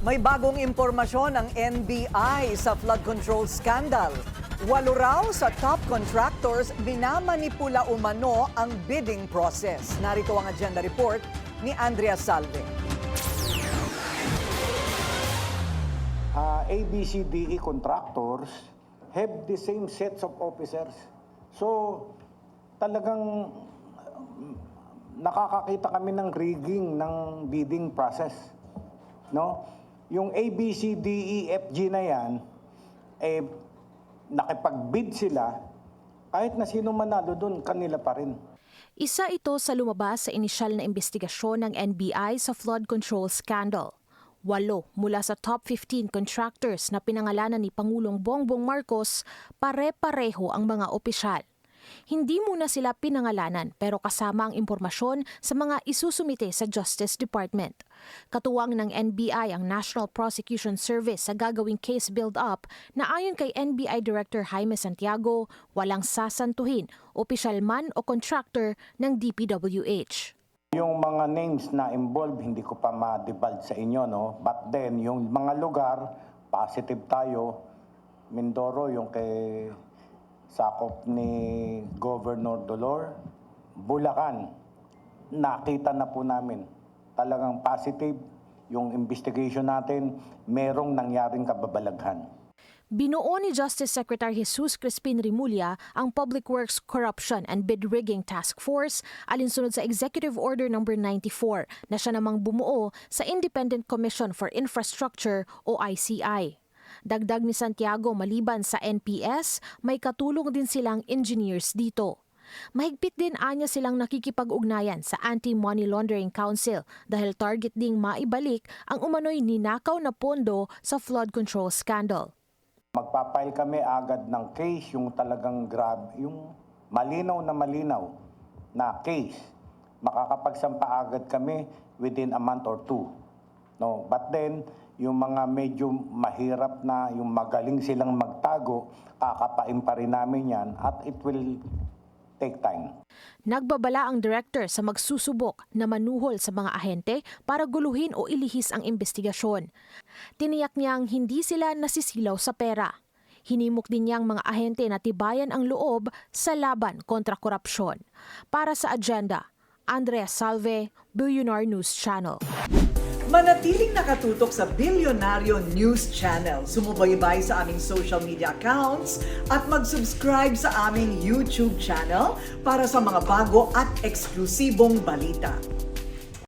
May bagong impormasyon ang NBI sa flood control scandal. 8 raw sa top contractors binamanipula umano ang bidding process. Narito ang agenda report ni Andrea Salve. ABCDE contractors have the same sets of officers. So, talagang nakakakita kami ng rigging ng bidding process. No? Yung ABCDEFG na yan, nakipag-bid sila, kahit na sino manalo doon, kanila pa rin. Isa ito sa lumabas sa inisyal na investigasyon ng NBI sa flood control scandal. 8 mula sa top 15 contractors na pinangalanan ni Pangulong Bongbong Marcos, pare-pareho ang mga opisyal. Hindi muna sila pinangalanan pero kasama ang impormasyon sa mga isusumite sa Justice Department. Katuwang ng NBI ang National Prosecution Service sa gagawing case build-up na ayon kay NBI Director Jaime Santiago, walang sasantuhin, opisyal man o contractor ng DPWH. Yung mga names na involved, hindi ko pa ma-divulge sa inyo, no? But then, yung mga lugar, positive tayo. Mindoro, yung kay sakop ni Governor Dolor. Bulacan, nakita na po namin. Talagang positive yung investigation natin, merong nangyaring kababalaghan. Binuo ni Justice Secretary Jesus Crispin Rimulya ang Public Works Corruption and Bid Rigging Task Force alinsunod sa Executive Order No. 94 na siya namang bumuo sa Independent Commission for Infrastructure o ICI. Dagdag ni Santiago, maliban sa NPS, may katulong din silang engineers dito. Mahigpit din anya silang nakikipag-ugnayan sa Anti-Money Laundering Council dahil target ding maibalik ang umano'y ninakaw na pondo sa flood control scandal. Magpapile kami agad ng case, yung talagang grab, yung malinaw na case. Makakapagsampa agad kami within a month or two. No, but then yung mga medyo mahirap na, yung magaling silang magtago, kakapain pa rin namin yan at it will take time. Nagbabala ang director sa magsusubok na manuhol sa mga ahente para guluhin o ilihis ang investigasyon. Tiniyak niyang hindi sila nasisilaw sa pera. Hinimok din niyang mga ahente na tibayan ang loob sa laban kontra korupsyon. Para sa agenda, Andrea Salve, Billionaire News Channel. Manatiling nakatutok sa Billionaire News Channel. Sumubaybay sa aming social media accounts at mag-subscribe sa aming YouTube channel para sa mga bago at eksklusibong balita.